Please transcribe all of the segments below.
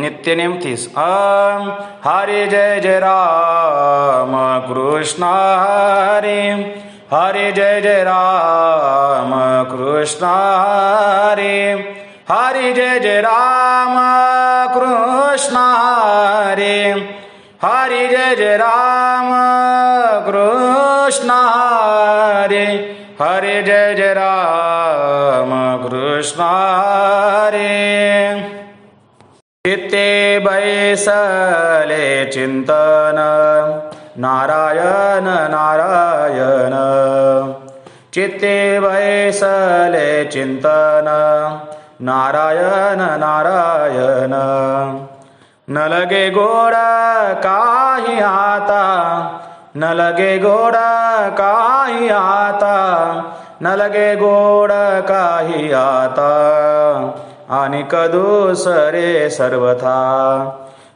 नित्य नेमथीस हरे जय जय राम कृष्ण हरे हरे जय जय राम कृष्ण हरे हरे जय जय राम कृष्ण हरे हरे जय जय राम कृष्ण हरे हरे जय जय राम कृष्ण हरे चित्ते बैसले चिंतन नारायण नारायण चित्ते बैसले चिंतन नारायण नारायण न लगे गोड़ काही आता न लगे गोड़ काही आता न लगे गोड़ काही आता आणि कदुसरे सर्वथा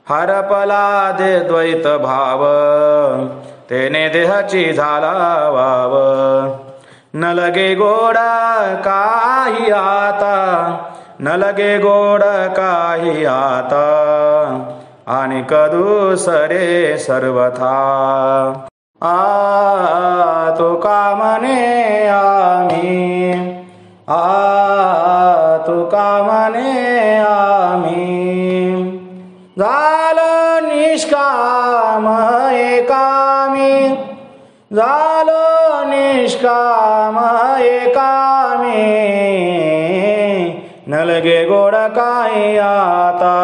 हरपला दे द्वैत भाव तेने देहाची झाला वाव न लगे गोड़ काही आता न लगे गोड़ काही आता आणि कदुसरे सर्वथा तुका म्हणे आम्ही तुका म्हणे आम्ही झालो निष्काम एकामी झालो निष्काम एकामी न लगे गोड़ काही आता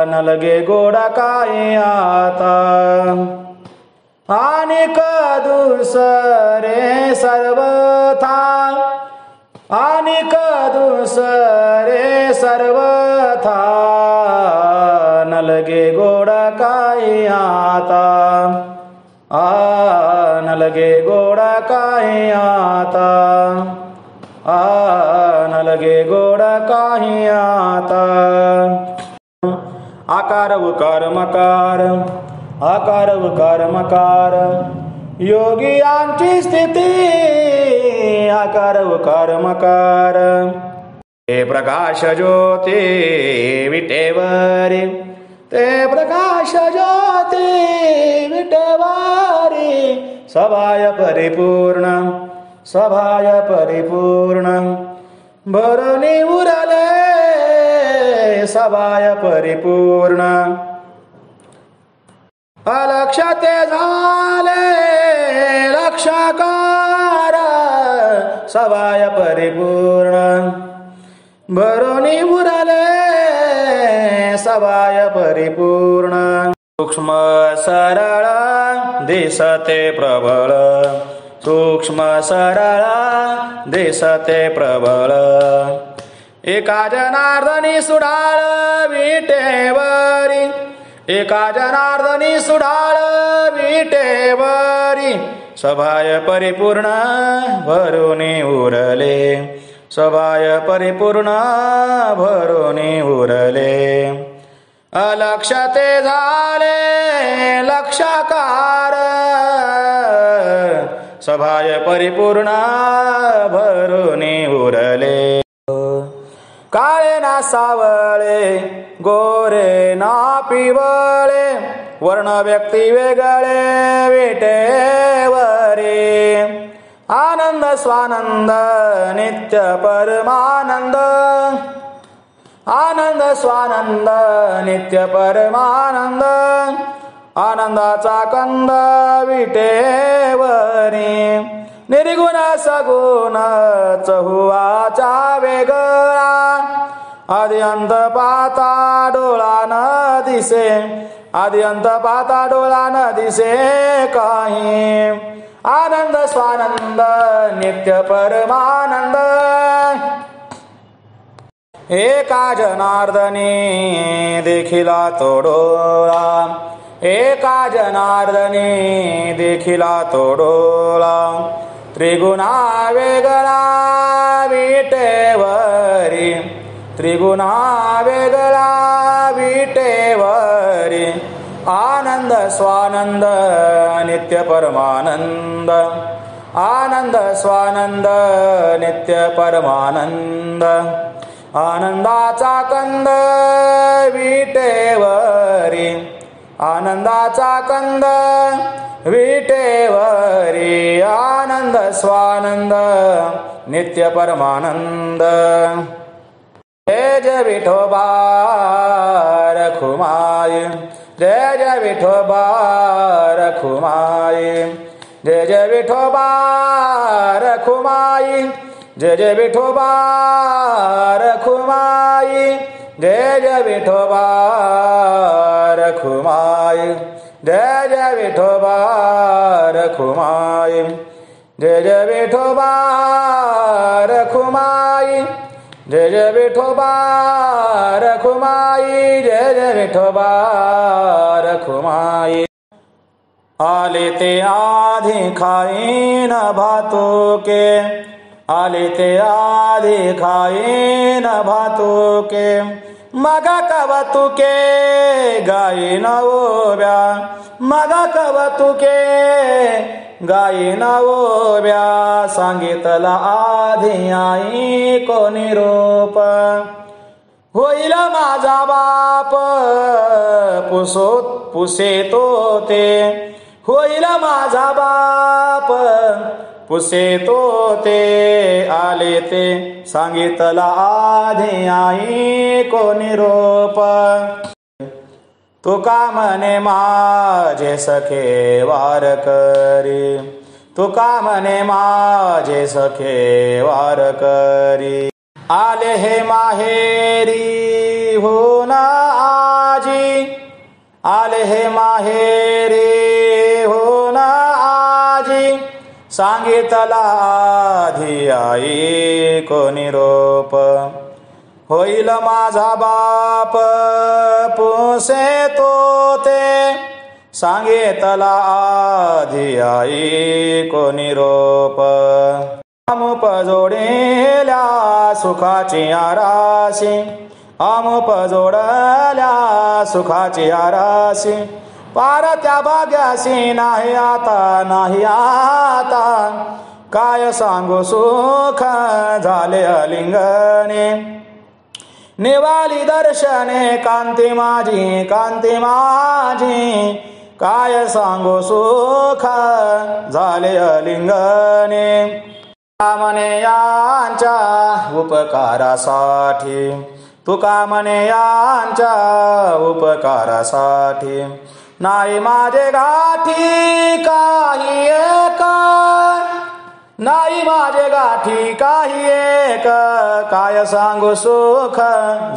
न लगे गोड़ काही आता आणि कदुसरे सर्वथा आणि कदुसरे सर्वथा न लगे गोड़ काही आता न लगे गोड़ काही आता न लगे गोड़ काही आता आकार उकार मकार आकार उकार मकार योगियांची स्थिती आकार उकार मकार ते प्रकाश ज्योती विटेवरी ते प्रकाश ज्योती विटेवरी सभाय परिपूर्ण सभाय परिपूर्ण भरणी उरले सभाय परिपूर्ण अलक्ष ते झाले लक्षकार सभाय परिपूर्ण भरणी उरले सभाय परिपूर्ण सूक्ष्म सरळ दिसते प्रबळ सूक्ष्म सरळ दिसते प्रबळ एका जनार्दनी सुडाळ विटेवरी एका जनार्दनी सुडाळ विटेवरी सभाय परिपूर्ण भरुनी उरले सभाय परिपूर्ण भरुनी उरले अलक्ष ते झाले लक्षकार सभाय परिपूर्ण भरुनी उरले काळे ना सावळे गोरे ना पिवळे वर्ण व्यक्ती वेगळे विटेवरी आनंद स्वानंद नित्य परमानंद आनंद स्वानंद नित्य परमानंद आनंदाचा कंद विटेवरी निर्गुण सगुण चहुवाचा वेगळा आदि अंत पाता डोळा न दिसे आदि अंत पाता डोळा न दिसे काही आनंद स्वानंद नित्य परमानंद एका जनार्दनी देखिला तो डोळा एका जनार्दनी देखिला तो डोळा त्रिगुणा वेगळा विटेवरी त्रिगुणा वेगळा विटेवरी आनंद स्वानंद नित्य परमानंद आनंद स्वानंद नित्य परमानंद आनंदाचा कंद विटेवरी आनंदाचा कंद विटेवरी आनंद स्वानंद नित्य परमानंद जय जय विठोबा रखुमाई जय जय विठोबा रखुमाई जय जय विठोबा रखुमाई जय जय विठोबा रखुमाई जय जय विठोबा रखुमाई जय जय विठोबा रखुमाई जय जय विठोबा रखुमाई जय जय विठोबा रखुमाई जय जय विठोबा रखुमाई आले ते आधी खाईन भातुके आले ते आधी खाईन भातुके मगा कवतुके गायीन ओव्या मगा कवतुके गायीन ओव्या सांगितला आधी आई कोणी रूप होईल माझा बाप पुसे तो ते होईल माझा बाप पुसे तो ते आले ते सांगितला आधी आई कोणी रूप तुका म्हणे माझे सखे वारकरी तुका म्हणे माझे सखे वारकरी आले हे माहेरी हो ना आजी आले हे माहेरी हो ना आजी सांगितला आधी आई कोणी रूप होईल माझा बाप पुसे तो ते सांगितला आधी आई कोणी रूप अमुप जोडेल्या सुखाची आराशी अमुप जोडल्या सुखाची आराशी पार त्या भाग्याशी नाही आता काय सांगू सुख झाले अलिंगने निवाली दर्शने कांती माझी काय सांगू सुख झाले अलिंगने म्हणे यांच्या उपकारासाठी तुका म्हणे यांच्या उपकारासाठी नाही माझे गाठी काही एक नाही माझे गाठी काही एक काय सांगू सुख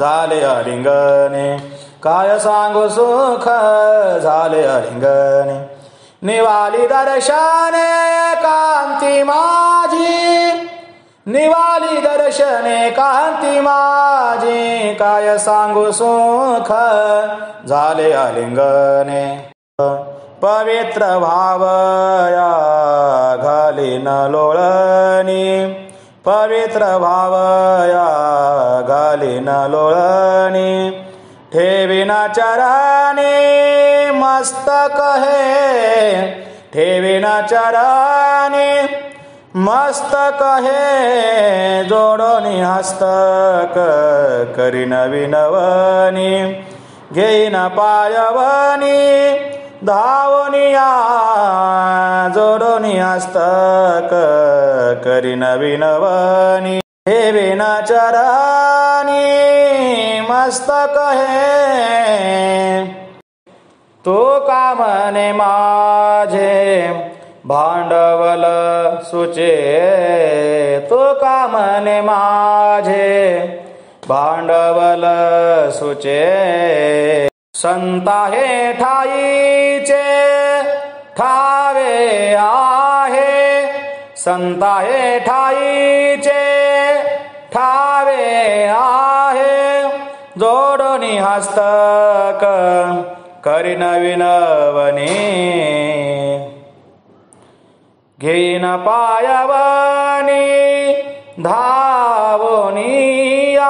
झाले अलिंगने काय सांगू सुख झाले अलिंगने निवाली दर्शने कांती माझी निवाली दर्शने कांती माझी काय सांगू सुख झाले अलिंगने पवित्र भावया घालीन लोळणी पवित्र भावया घालीन लोळणी ठेवीन चरणी मस्तक हे ठेवीन चरणी मस्तक हे जोडोनी हस्तक करीन विनवनी घेईन पायवनी धावनिया जोडोनी हस्तक करीन विनवनी ठेवीन चरणी मस्तक हे तो का म्हणे माझे भांडवल सुचे तो का म्हणे माझे भांडवल सुचे संता हे ठाईचे ठावे आहे संता हे ठाईचे ठावे आहे जोडोनी हस्तक करीन विनवनी घेईन पायवनी धावोनिया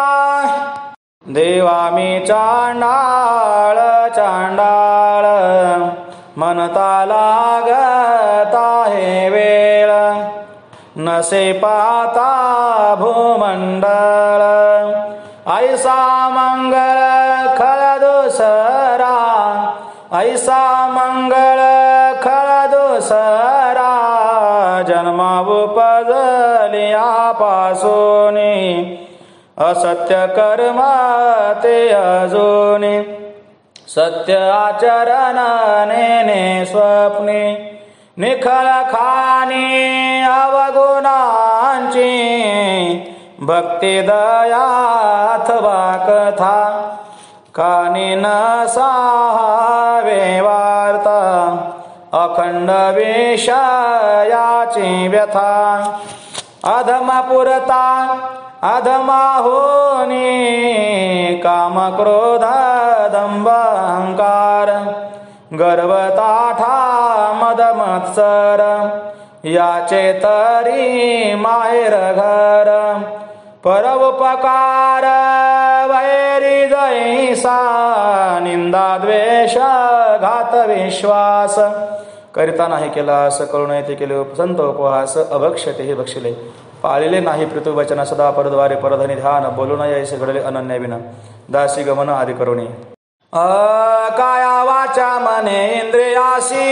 देवा मी चांडाळ चांडाळ मनता लागता हे वेळ नसे पाता भूमंडळ ऐसा मंगळ खळ दुसरा, ऐसा मंगळ खळ दुसरा, जन्म उपजलियापासूनी, असत्य कर्म ते अजूनी, सत्य आचरण नेने स्वप्ने, निखळ खाणी अवगुणांची, भक्ती दया अथवा कथा, कानी न साहावे वार्ता, अखंड विषयाची व्यथा, अधम पुरता अधमा होनी, काम क्रोध दंभ अहंकार, गर्व ताठा मद मत्सर, याचे तरी माहेर घर, परोपकार वैरी जैसा, निंदा द्वेष घात विश्वास, करिता नाही केला असं करू नये ते केले, संत उपहास अभक्ष्यते हे बक्षिले, पाळिले नाही पृथ्वीवचन सदा परद्वारे परधनी ध्यान, बोलू नये ऐसे घडले अनन्य विना, दासी गमन आदि करुणी, काया वाचा मने इंद्रियासी,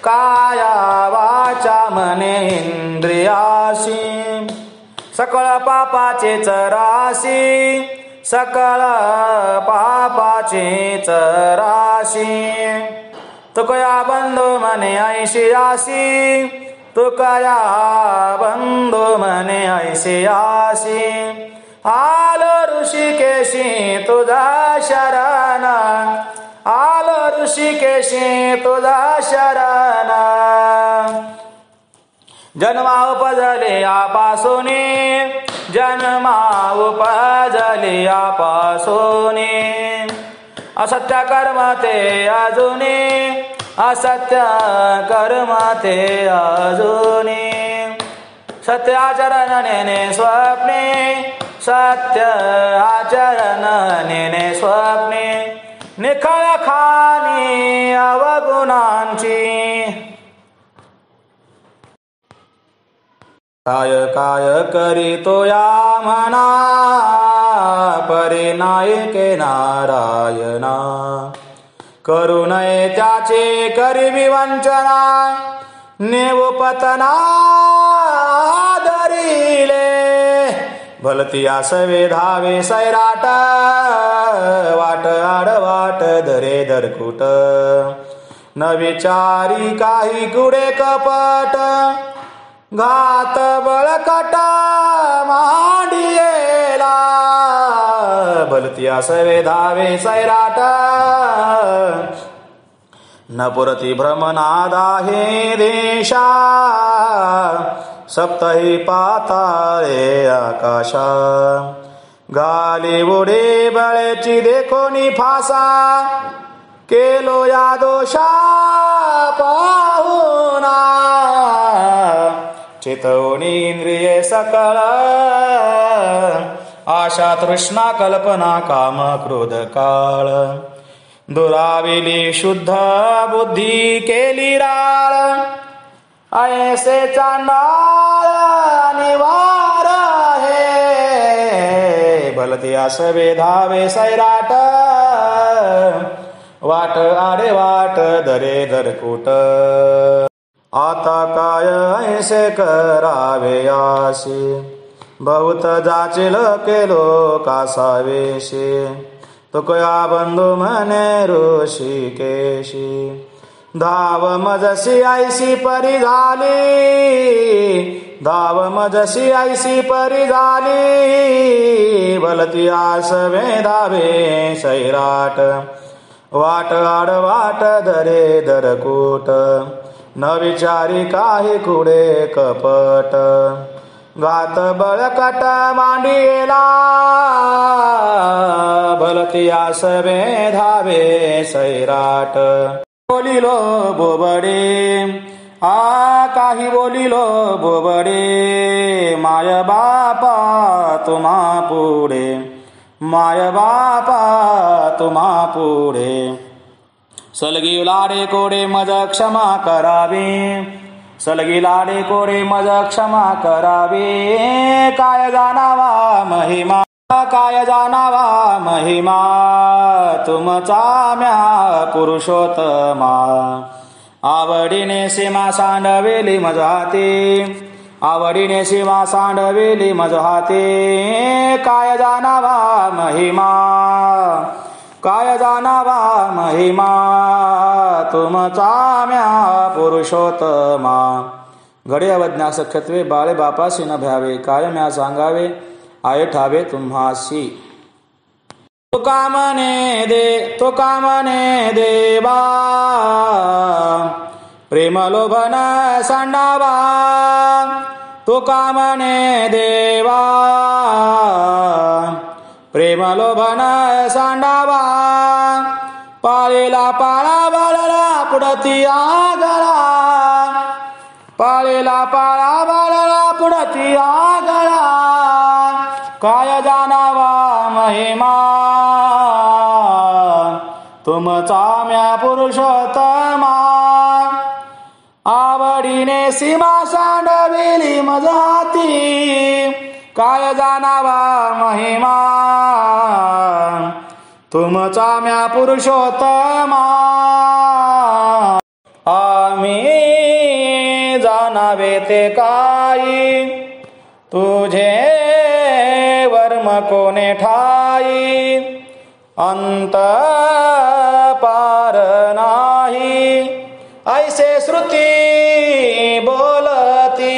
काया वाचा मने इंद्रियासी, सकळ पापाचे चरासी, सकळ पापाचे चरासी, तुकया बंधू मने ऐशियासी, तुकया बंधू मने ऐशियासी, आलो ऋषिकेशी तुझा शरण, आलो ऋषिकेशी तुझा शरण, जन्मा उपजलियापासूनी, जन्मा उपजलियापासूनी, असत्य कर्म ते अजूनी, असत्य कर्म ते अजूनी, सत्य आचरण नेने स्वप्ने, सत्य आचरण नेने स्वप्ने, निखळ खाणी अवगुणांची, काय काय करीतो या म्हणा, परिनायके नारायणा, करू नये त्याचे करीबी वंचना, नेव पतना धरिले, भलती आसवे धावे सैराट, वाट आडवाट धरे धरकुट, न विचारी काही गुडे कपट, घात बळकट मांडियेला, भलती आसवे धावे सैराट, न पुरती भ्रमनादा हे देशा, सप्तही पाताळे आकाशा, गाली उडे बळेची देखोनी फासा, केलो या दोषा पाहुना, चितवणी इंद्रिये सकळ, आशा तृष्णा कल्पना काम क्रोध काळ, दुराविली शुद्ध बुद्धी केली राळ, ऐसे चांडाळ निवार हे, भलती आसवे धावे सैराट, वाट आडे वाट धरे धरकुट, आता काय ऐसे करावे आशी, बहुत जाचिल केलो कासावेशी, तुकया बंधू म्हणे ऋषिकेशी, धाव मजसी ऐसी परी झाली, धाव मजसी ऐसी परी झाली, भलती आसवे धावे सैराट, वाट आडवाट धरे धरकुट, न विचारी काही कुडे कपट, घात बळकट मांडियेला, भलती आसवे धावे सैराट, बोलिलो बोबडे काही बोलिलो बोबडे, माय बापा तुम्हा पुढे, माय बापा तुम्हा पुढे, सलगी लाडे कोडे मज क्षमा करावे, सलगी लाडे कोडे मज क्षमा करावे, काय जाणावा महिमा काय जाणावा महिमा तुमचा म्या पुरुषोत्तमा. आवडीने सीमा सांडवेली मज हाती, आवडीने सीमा सांडवेली मज हाती. काय जाणावा महिमा, काय जाणावा महिमा तुमचा म्या पुरुषोत्तमा. घडे अवज्ञा सख्यत्वे बाळे बापासी न भ्यावे. काय म्या सांगावे आये ठावे तुम्हासी. तुका म्हणे देवा प्रेम लोभन सांडावा. तुका म्हणे देवा प्रेम लोभन सांडावा. पाळीला पाळा बाळला पुढती आगळा, पाळीला पाळा बाळला पुढती आगळा. काय जाणावा महिमा तुमचा म्या पुरुषोत्तमा. आवडीने सीमा सांडविली मज हाती. काय जाणावा महिमा तुमचा म्या पुरुषोत्तमा. आम्ही जाणावे ते काही तुझे वर्म कोणे ठाई. अंत पार नाही ऐसे श्रुती बोलती,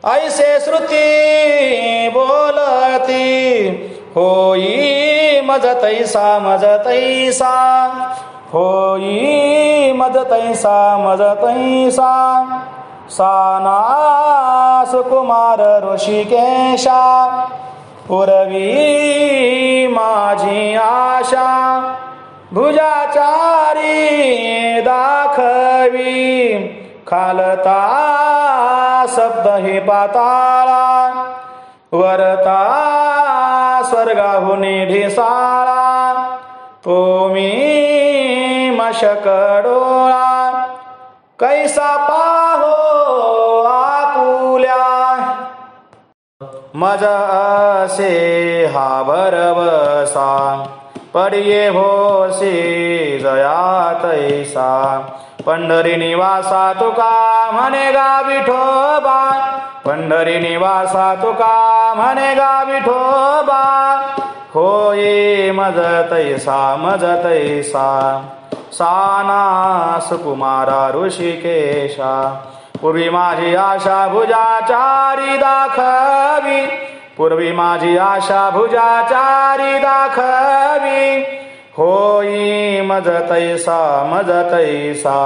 ऐसे श्रुती बोलती. होई मज तैसा मज तैसा, होई मज तैसा मज तैसा. साना सुकुमार ऋषिकेशा पुरवी माझी आशा. भुजाचारी दाखवी खालता शब्द हे पाताळा. वरता स्वर्गाहुनी ढिसाळा. तुम्ही मशक डोळा कैसा पाहो आपुल्या. मज असे हा भरवसा पडिये होसी जया तैसा. पंढरी निवासा तुका म्हणे गा विठोबा, पंढरी निवासा तुका म्हणे गा विठोबा. होई मज तैसा मज तैसा. साना सुकुमारा ऋषिकेशा पूर्वी माझी आशा भुजाचारी दाखवी. पूर्वी माझी आशा भुजाचारी दाखवी. होई मज तैसा मज तैसा.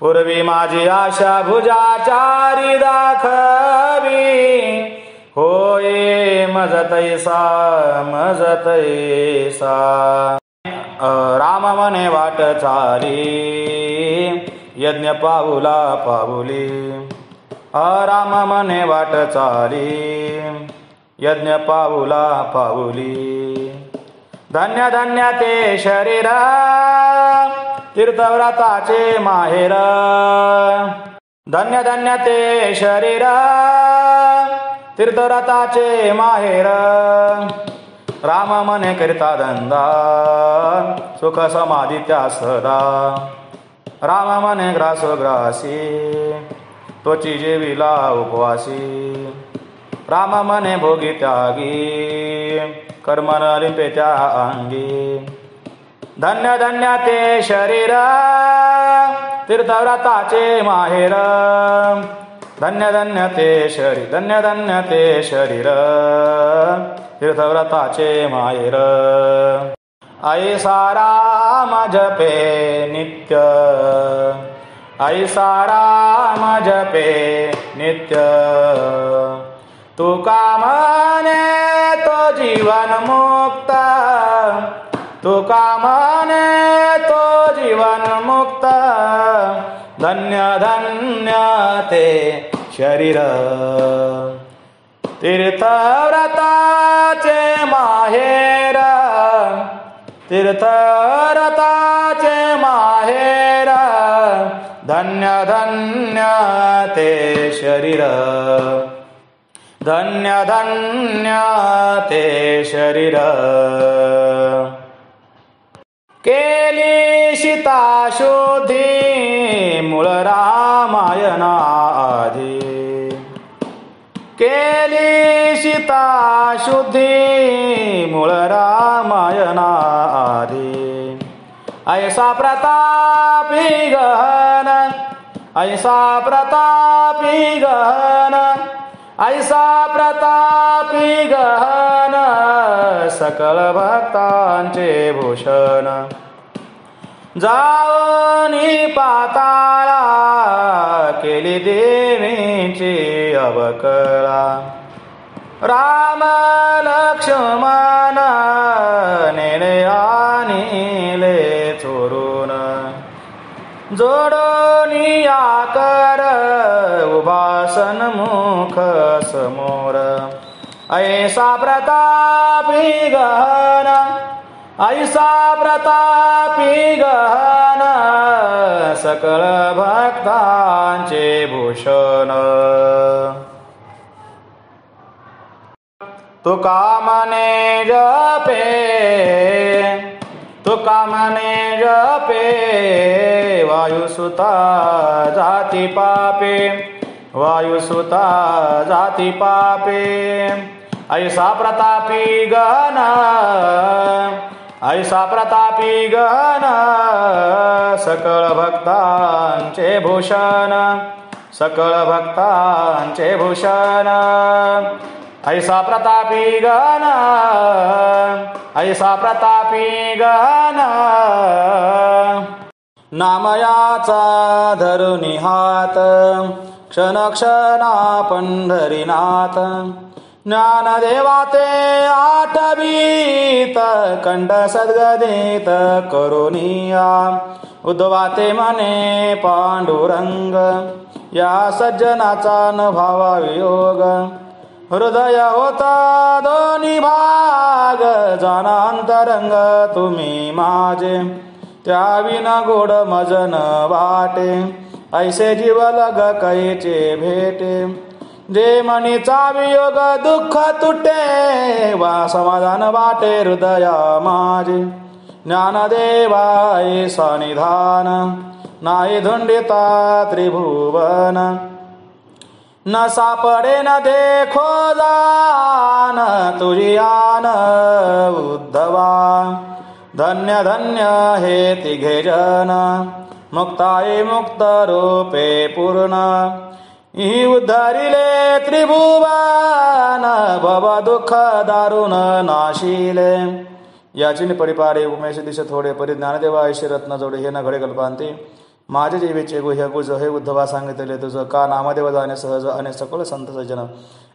पूर्वी माझी आशा भुजाचारी दाखवी. होय मज तैसा मज तैसा. राम म्हणे वाट चाली यज्ञ पाऊला पाऊली. राम म्हणे वाट चाली यज्ञ पाऊला पाऊली. धन्य धन्य ते शरीर तीर्थव्रताचे माहेर. धन्य धन्य ते शरीर तीर्थव्रताचे माहेर. राम म्हणे करिता धंदा सुख समाधी त्या सदा. राम म्हणे ग्रासोग्रासी त्वची जेविला उपवासी. राम म्हणे भोगी त्यागी कर्म न लिंपे त्या अंगी. धन्य धन्य ते शरीर तीर्थव्रताचे माहेर. धन्य धन्य ते शरीर धन्य धन्य ते शरीर तीर्थव्रताचे माहेर. ऐसा राम जपे नित्य ऐसा राम जपे नित्य. तुका म्हणे तो जीवन मुक्त, तुका म्हणे तो जीवन मुक्त, धन्य धन्य ते शरीर. तीर्थव्रताचे माहेर, तीर्थव्रताचे माहेर, धन्य धन्य ते शरीर, धन्य धन्य ते शरीर. केली सीता शुद्धी मूळ रामायणाआधी, केली सीता शुद्धी मूळ रामायणाआधी. ऐसा प्रतापी गहन, ऐसा प्रतापी गहन, ऐसा प्रतापी गहन, सकल भक्तांचे भूषण. जाऊनी पाताळा केली देवीची अवकळा, राम लक्ष्मण नेले आणिले चोरून. जोडोनी आकर उभा सन्मुख समोर. ऐसा प्रतापी गहन, ऐसा प्रतापी गहन, सकळ भक्तांचे भूषण. तुका म्हणे जपे, तुका म्हणे जपे, वायुसुता जाती पापे, वायुसुता जाती पापे. ऐसा प्रतापी गहन, ऐसा प्रतापी गहन, सकळ भक्तांचे भूषण, सकळ भक्तांचे भूषण. ऐसा प्रतापी गहन, ऐसा प्रतापी गहन, नामयाचा धरुनी हात, क्षण क्षणा पंढरीनाथ. ज्ञानदेवाते आठवीत, कंठ सद्गदित करुनिया. उद्भवाते मने पांडुरंग, या सज्जनाचा न भावा वियोग. हृदय होता दोन्ही भाग, जाना अंतरंग तुम्ही माझे. त्या विना गोड मजन वाटे, ऐसे जीव लग कैचे भेटे. जे मनीचा वियोग दुःख तुटे, वा समाधान वाटे हृदया माझे. ज्ञानदेवा ऐसा निधान, नाही धुंडिता त्रिभुवन. न सापडे न देखो जान, तुझी आन उद्धवा. धन्य धन्य हे तिघे जन, मुक्ताई मुक्त रूपे पूर्ण. ही उद्धारिले त्रिभुवन, भव दुःख दारुण नाशिले. याची परिपारे उमेश दिश थोडे परी, ज्ञानदेवा ऐशी रत्न जोडे हे न घडे कल्पांती. माझे जीवेचे गुह्य गुज हे उद्धवा सांगितले तुझ, का नामदेव जाणे सहज अने सकळ संत सज्जन.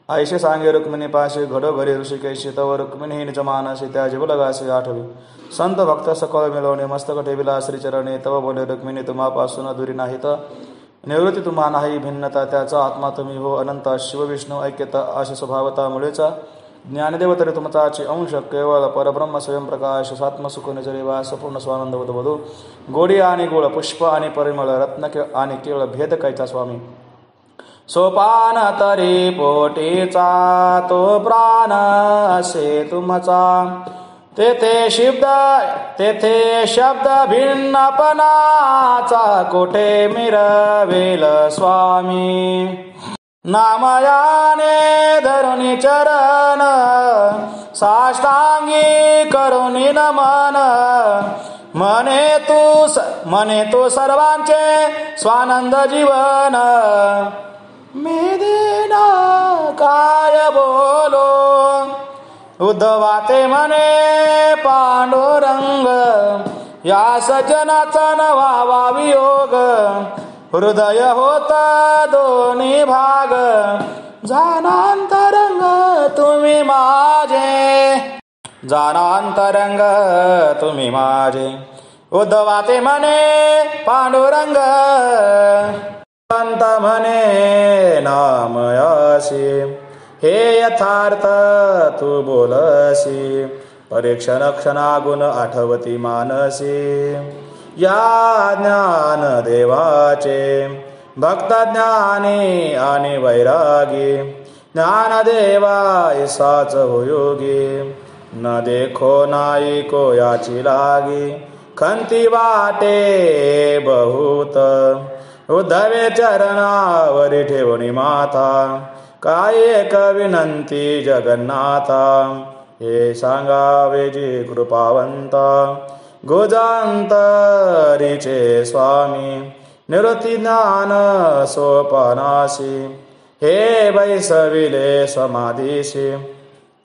ऐशे सांगे रुक्मिणी पाशी, घडो घरी ऋषिकेशी. तव रुक्मिणी निज मानसी, त्या जीव लगासी आठवी. संत भक्त सकळ मिळवणे, मस्तक ठेविला श्रीचरणे. तव बोले रुक्मिणी तुम्हापासून दुरी नाहीत, निवृत्ती तुम्हा नाही भिन्नता. त्याचा आत्मा तुम्ही हो अनंत, शिव विष्णू ऐक्यता अशी स्वभावता मुळेचा. ज्ञानदेव तरी तुमचाचे अंश, केवळ परब्रह्म स्वयंप्रकाश. सात्मसुख निजरे वास, पूर्ण स्वानंद वधू. गोडी आणि गोळ, पुष्प आणि परिमळ, रत्न आणि केवळ भेद कैचा स्वामी. सोपान तरी पोटीचा, तो प्राण असे तुमचा. तेथे शब्द भिन्नपणाचा, कोठे मिरवेल स्वामी. नामयाने धरुनी चरण, साष्टांगी करुनी नमन. म्हणे तू सर्वांचे स्वानंद जीवन. मी दीन काय बोलो, उद्धवाते म्हणे पांडुरंग. या सज्जनाचा न व्हावा वियोग, हृदय होता दोन्ही भाग. जानांतरंग तुम्ही माझे, जानांतरंग तुम्ही माझे. उद्धवाते म्हणे पांडुरंग, संत म्हणे नामयासी. हे यथार्थ तू बोलसी, परीक्षण क्षणागुण आठवती मानसी. या ज्ञान देवाचे भक्त ज्ञानी आणि वैरागी, ज्ञानदेवा ऐसाच होयोगी. न देखो नाही को याची लागी, खंती वाटे बहुत. उद्धवे चरणावरी ठेवणी माथा, काय एक विनंती जगन्नाथा. हे सांगावे जी कृपावंता, गुजांतरीचे स्वामी. निवृत्ती ज्ञान सोपानासी, हे बैसविले समाधीशी.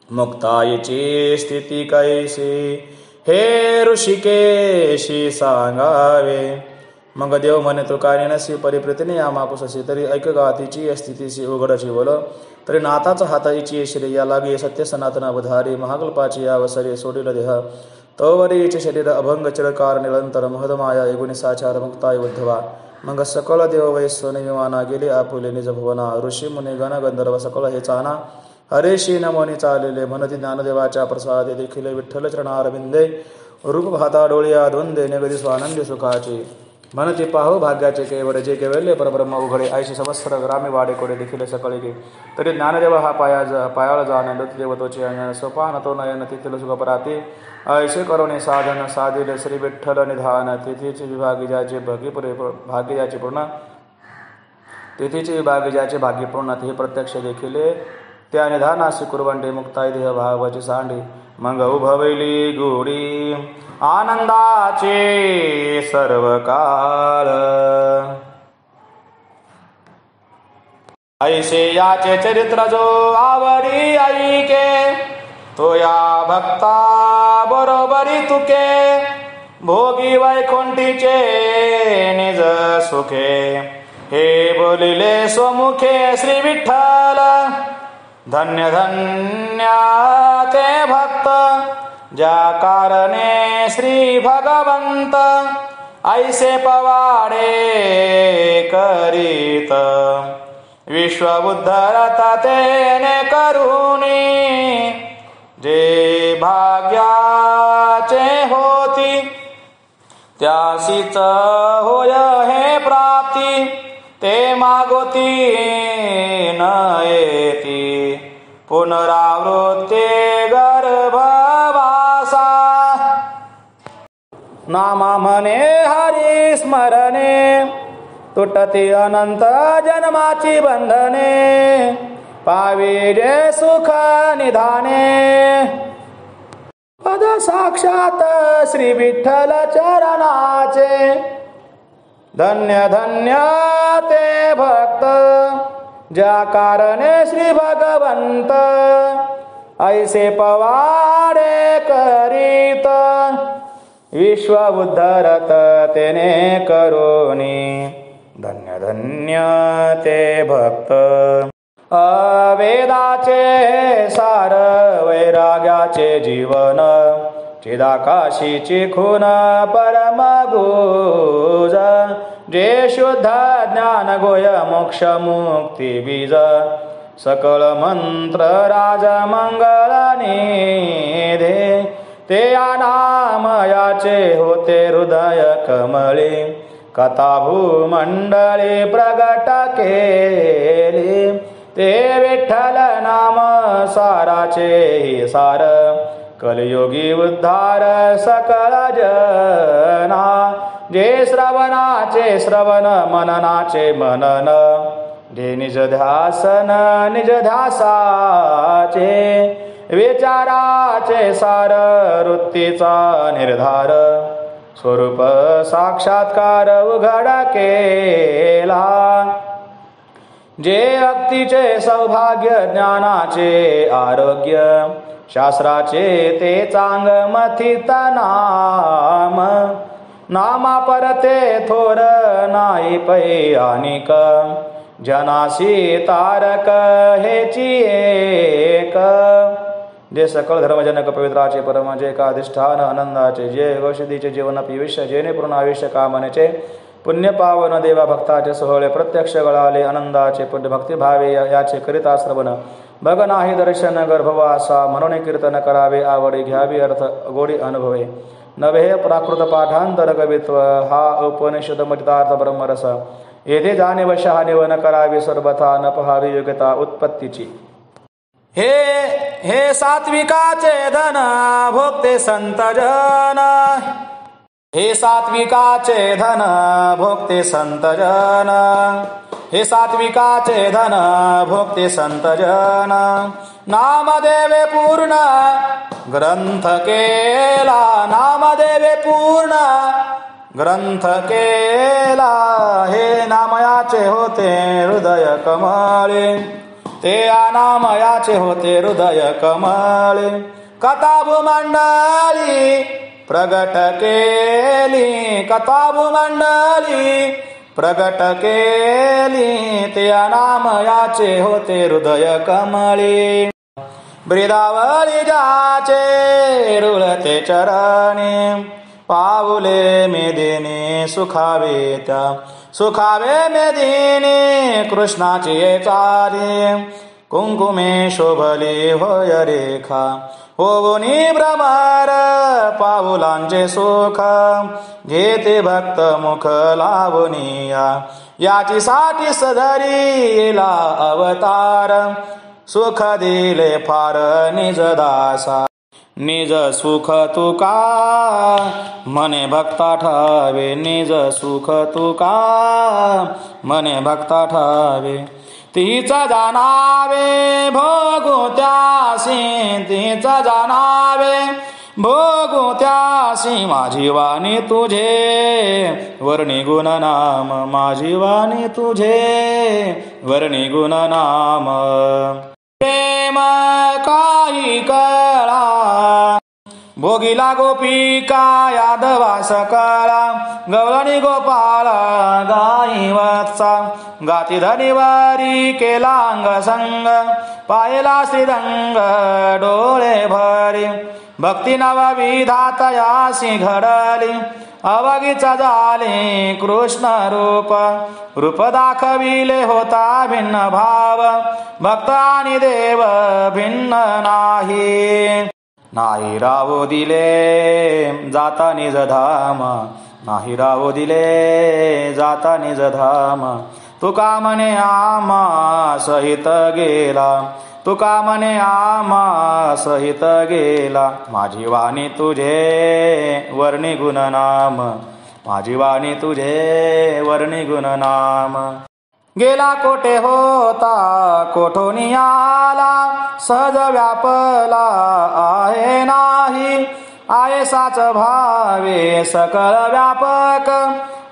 मुक्ताईची स्थिती कैसी, हे ऋषिकेशी सांगावे. मग देव म्हणे तो काय नसी, परिप्रीतीने या मापुससी. तरी ऐक गा तिची स्थितीशी उघडची बोल. तरी नाताचा हाताईची श्री या लागे सत्य सनातन अवधारी. महाकल्पाची या वसरे सोडिल देह, तोवरीचे शरीर अभंग चिरकार निरंतर. महदमाया एगुणी साचार मुक्ताई उद्धवा. मग सकल देव वैश्वने विमाना गेले आपुले निज भुवना. ऋषी मुनी गण गंधर्व सकल हे चाना, हरेशी नमोनी चालले. म्हणती ज्ञानदेवाच्या प्रसादे देखील विठ्ठल चरणारविंदे. रूप भाता डोळिया द्वंदे निगदी स्वानंदी सुखाची. म्हणती पाहो भाग्याचे केवळ जे केवळले परब्रह्म उघडे. ऐशी समस्त्र ग्रामी वाडे कोडे देखील सकळे गे. तरी ज्ञानदेव हा पायाला जाण देवतोचे अंजन. सोपान तो नयन तिथील सुखपराती. ऐसे करुणे साधन साधिले श्री विठ्ठल निधान. तिथीचे विभागी ज्याचे भाग्य ज्याचे पूर्ण, तिथीचे विभागी ज्याचे भाग्य पूर्ण. ते प्रत्यक्ष देखील त्या निधानासी कुरवंडे. मुक्ताई देह भावाची सांडी. मग उभवली गोडी आनंदाचे सर्व काळ. ऐसे याचे चरित्र जो आवडी ऐके, तो या भक्ता बरोबरी तुके. भोगी वैकुंठीचे निज सुखे, हे बोलिले स्वमुखे श्री विठ्ठल. धन्य धन्य ते भक्त, ज्या कारणे श्री भगवंत. ऐसे पवाडे करीत, विश्व उद्धरत तेने करुणी. जे भाग्याचे होती, त्यासीच होय हे प्राप्ती. ते मागोती न येती, पुनरावृत्ती गर्भवासा. नामा म्हणे हरी स्मरणे, तुटती अनंत जन्माची बंधने. पावी जे सुख निधाने, पद साक्षात श्री विठ्ठल चरणाचे. धन्य धन्य ते भक्त, ज्या कारणे श्री भगवंत. ऐसे पवाडे करीत, विश्व उद्धरत तेने करुणी. धन्य धन्य ते भक्त. अवेदाचे सार वैराग्याचे जीवन, चिदाकाशीची खून परम गुज. जे शुद्ध ज्ञान गोय मोक्ष मुक्ती बीज. सकळ मंत्र राज मंगळ निधे, ते या नामयाचे होते हृदय कमळे. कथा भूमंडळी प्रगट केली, ते विठ्ठल नाम साराचे ही सार. कलियुगी उद्धार सकळ जना, जे श्रवणाचे श्रवण मननाचे मनन. जे निज ध्यासन निज ध्यासाचे, विचाराचे सार वृत्तीचा निर्धार. स्वरूप साक्षात्कार उघड केला, जे भक्तीचे सौभाग्य ज्ञानाचे आरोग्य. शास्त्राचे ते चांग मथित नाम, नामा परते थोर नाही पै अनिक. जनासी तारक हेची एक, जे सकळ धर्मजनक पवित्राचे परम, जे का अधिष्ठान आनंदाचे, जे औषधीचे जीवन पिविष्य, जेणे पूर्ण आयुष्य कामनेचे, पुण्य पावन देवा भक्ताचे सोहळे प्रत्यक्ष गळाले आनंदाचे, पुण्य भक्तिभावे याचे करिता श्रवण, बघ नाही दर्शन गर्भवासा, म्हणून कीर्तन करावे आवडी, घ्यावी अर्थ गोडी अनुभवे, नवे प्राकृत पाठांतर कवित्व, हा उपनिषद मतितार्थ ब्रह्मरस, येथे जाणे वश हा निवन करावे सर्वथा, न पहावी योग्यता उत्पत्तीची. हे सात्विकाचे धन भोगते संत जन, हे सात्विकाचे धन भोगते संत जन, हे सात्विकाचे धन भोगते संत जन, नामदेवे पूर्ण ग्रंथ केला, नामदेवे पूर्ण ग्रंथ केला, हे नामयाचे होते हृदय कमळे, ते नामयाचे होते हृदय कमळे, कथाभू मंडळी प्रगट केली, कथाभू मंडळी प्रगट केली, ते नामयाचे होते हृदय कमळी, ब्रिदावळी जाचे रुळते चरणी, पाऊले मेदिनी सुखावे त्या, सुखावे मेदिनी कृष्णाची चारी, कुंकुमे शोभली होय रेखा, होऊनी भ्रमर पाऊलांचे सुख, घेते भक्त मुख लावणीया, याची साठी सदरीला अवतार, सुख दिले फार निज दासा, निज सुख तुका मने भक्ता ठावे, निज सुख तुका मने भक्ता ठावे, तीच जाणावे भोगू त्यासी, तीच जाणावे भोगू त्यासी, माझी वाणी तुझे वर्णी गुण नाम, माझी वाणी तुझे वर्णी गुण नाम, प्रेम काही कळा भोगिला गोपिका यादवा सकळा, गवळणी गोपाळा गाई वत्सा, गाती धनिवारी केला अंग संग, पायला श्रीरंग डोळे भरी, भक्ती नवा विधात यासी घडली, अवगीचा झाले कृष्ण रूप, रूप दाखविले होता भिन्न भाव, भक्त आणि देव भिन्न नाही, नाही राहू दिले जाता निज धाम, नाही राहू दिले जाता निज धाम, तुका म्हणे आम्हा सहित गेला, तुका म्हणे आम्हा सहित गेला, माझी वाणी तुझे वर्णी गुण नाम, माझी वाणी तुझे वर्णी गुण नाम, गेला कोठे होता कोठोनी आला, सहज व्यापला आहे नाही, आहे साच भावे सकळ व्यापक,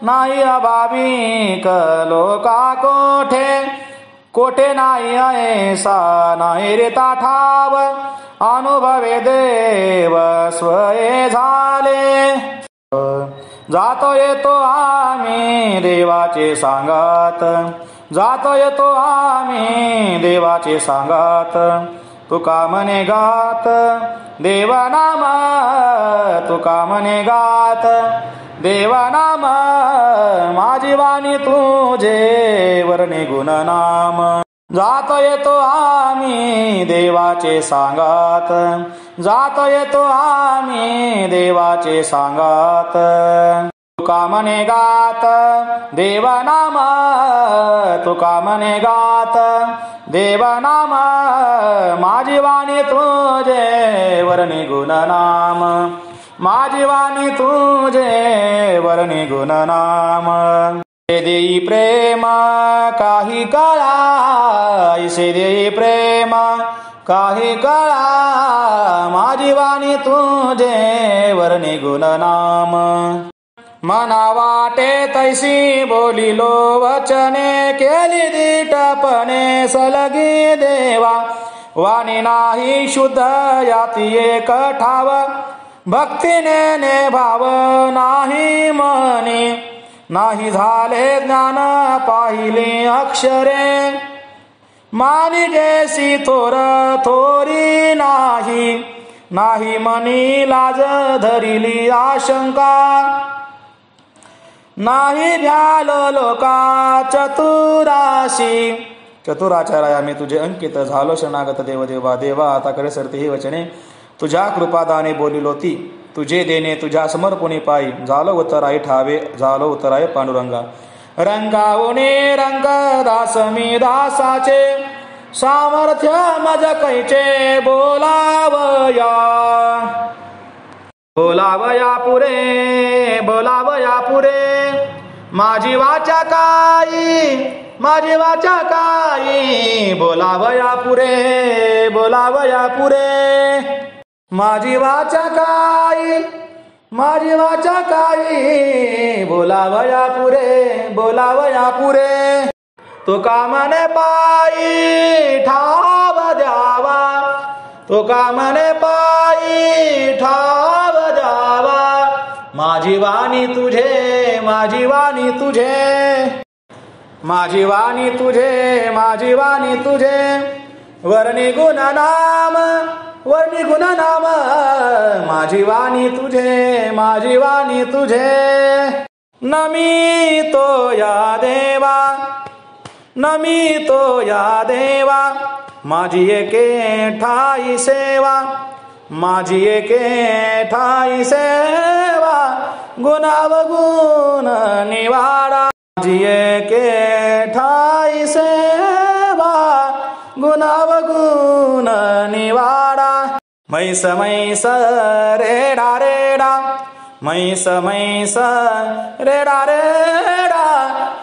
नाही अभाविक लोका कोठे, कोठे नाही ऐसा नाही रेता ठाव, अनुभवे देव स्वये झाले, जातो येतो आम्ही देवाचे सांगात, जातो येतो आम्ही देवाचे सांगात, तुका म्हणे गात देवनाम, तुका म्हणे गात देवनाम, माझी वाणी तुझे वर्णी गुण नाम, जातो येतो आम्ही देवाचे सांगात, जातो येतो आम्ही देवाचे सांगात, तुका म्हणे गात देवनाम, तुका म्हणे गात देवनाम, माझी वाणी तुझे वर्णी गुण नाम, माझी वाणी तुझे वर्णी गुण नाम, देई प्रेम काही कळा, ऐसे देई प्रेम काही कळा, माझी वाणी तुझे वर्णी गुण नाम, मना वाटे तैसी बोलिलो वचने, केली दीटपणे सलगी देवा, वाणी नाही शुद्ध याती एक ठाव, भक्तीने ने भाव नाही मनी, नाही झाले ज्ञान पाहिले अक्षरे, मानी जैसी थोर थोरी नाही, नाही मनी लाज धरिली आशंका, नाही भ्याल लोका चतुराशी. चतुराचार्या मी तुझे अंकित झालो शरणागत देव देवा देवा. आता करे सरते ही वचने तुझ्या कृपादाने बोलिलो ती, तुझे देणे तुझ्या समर्पणी पायी. झालो उतराई ठावे झालो उतराई पांडुरंगा. रंगावणे रंग दास मी दासाचे, सामर्थ्य मज कैचे बोलावया. बोलावया पुरे बोलावया पुरे, माझी वाचा काही माझी वाचा काही. बोलावया पुरे बोलावया पुरे, माझी वाचा काही माझी वाचा काही. बोलावया पुरे बोलावया पुरे, तो कामने पायी ठाव द्यावा, तो कामने पायी ठाव द्यावा. माझी वाणी तुझे माझी वाणी तुझे, माझी वाणी तुझे माझी वाणी तुझे. वर्णी गुण नाम वर्णी गुण नाम, माझी वाणी तुझे माझी वाणी तुझे. नमितो या देवा नमितो या देवा, माझी एके ठाई सेवा माझी एके ठाई सेवा. गुणावगुण निवाडा, माझी एके ठाई सेवा गुणावगुण निवाडा. मैस मैस रेडा रेडा मैस मैस रेडा रेडा,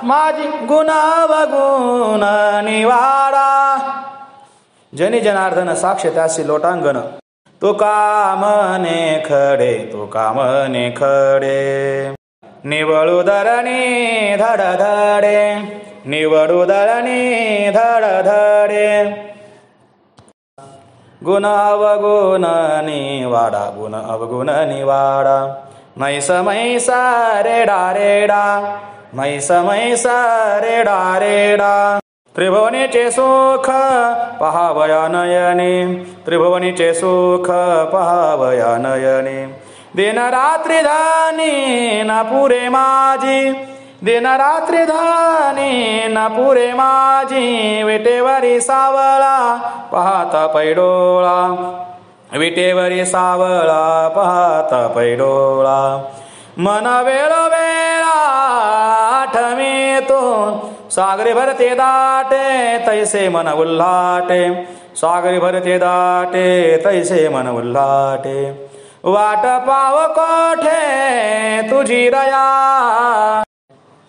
माझी गुणावगुण निवाडा. जनी जनार्दन साक्ष त्यासी लोटांगण, तो कामने खडे तो कामने खडे. निवळू धरणी धड धडे निवळू धरणी धड धडे. गुण अवगुण निवाडा गुण अवगुण निवाडा. मैस मैस रेडा रेडा मैस मैस रेडा रेडा. त्रिभुवनीचे सुख पहावया नयने, त्रिभुवनीचे सुख पहावया नयने. दिन रात्री धानी न पुरे माझी, दिन रात्री धानी न पुरे माझी. विटेवरी सावळा पाहता पैडोळा, विटेवरी सावळा पाहता पैडोळा. मन वेळोवेळा आठवितो, सागरी भरते दाटे तैसे मन उल्हाटे, सागरी भरते दाटे तैसे मन उल्हाटे. वाट पाव कोठे तुझी रया,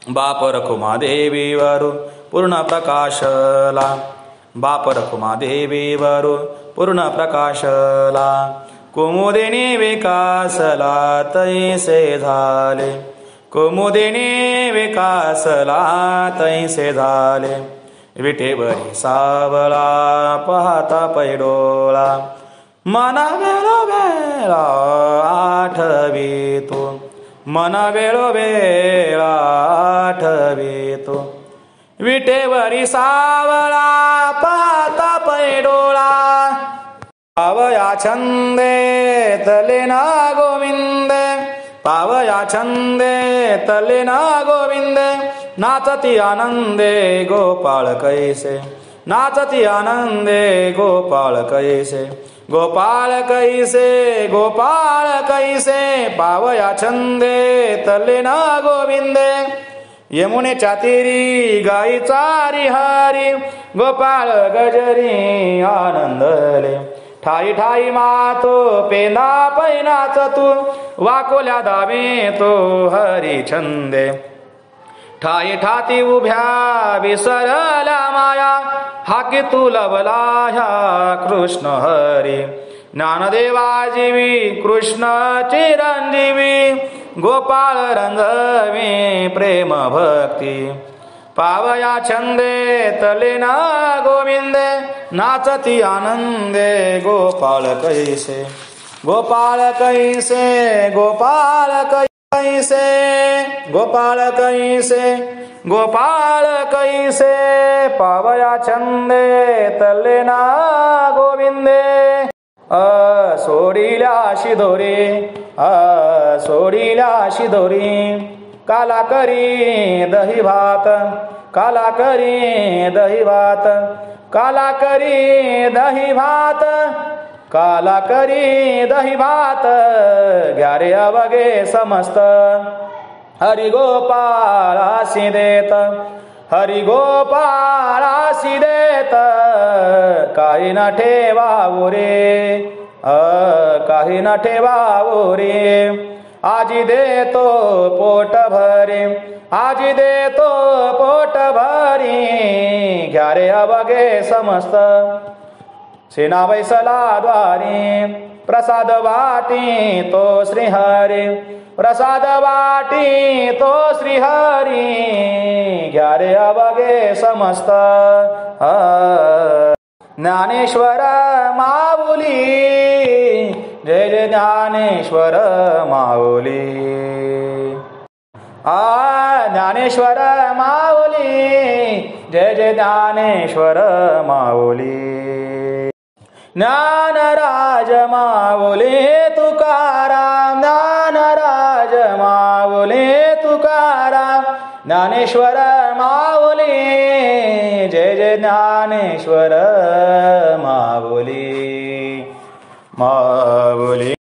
बाप रखुमा देवीवर पूर्ण प्रकाशला, बाप रखुमा देवीवर पूर्ण प्रकाशला. कुमुदिनी विकासला तैसे झाले, कुमुदिनी विकासला तैसे झाले. विटेवरी सावळा पाहता पैडोळा, मना वेळोवेळा आठवितो, मना वेळोवेळा आठवितो. विटेवरी सावळा पाहता पैडोळा. पावया छंदे तले ना गोविंदे, पावया छंदे तले ना गोविंदे. नाचती आनंदे गोपाळ कैसे, नाचती आनंदे गोपाळ कैसे. गोपाळ कैसे गोपाळ कैसे, पावया छंदे तले ना गोविंदे. यमुनेच्या तीरी गाई चारी हरी, गोपाळ गजरी आनंदले. ठाई ठाई मातो पेंदा पैनाच तू, वाकोल्या दावे तो हरी छंदे. ठाई ठाती उभ्या विसरला माया, हाकी तू लवला ह्या कृष्ण हरी. ज्ञानदेवा जीवी कृष्ण चिरंजीवी, गोपाळ रंगवे प्रेम भक्ती. पावया छंदे तले ना गोविंदे, नाचती आनंदे गोपाळ कैसे. गोपाळ कैसे गोपाळ कैसे, गोपाळ कैसे गोपाळ कैसे पावया छंदे तल्ले ना गोविंदे सोडिल्या शिदोरी सोडिल्या शिदोरी काला करी दही भात काला करी दही भात काला करी दही भात काला करी दही भात घ्या रे अवघे समस्त हरी गोपाळासी देत हरी गोपाळासी देत काही न ठेवावो रे काही न ठेवावो रे आजी देतो पोट भरे आजी देतो पोट भरी घ्या रे अवघे समस्त सेना बैसला द्वारी प्रसाद वाटी तो श्रीहरी प्रसाद वाटी तो श्रीहरी घ्या रे अवघे समस्त ज्ञानेश्वर माऊली जय जय ज्ञानेश्वर माऊली ज्ञानेश्वर माऊली जय जय ज्ञानेश्वर माऊली ज्ञानराज माऊली तुकाराम ज्ञानराज माऊली तुकाराम ज्ञानेश्वर माऊली जय जय ज्ञानेश्वर माऊली माऊली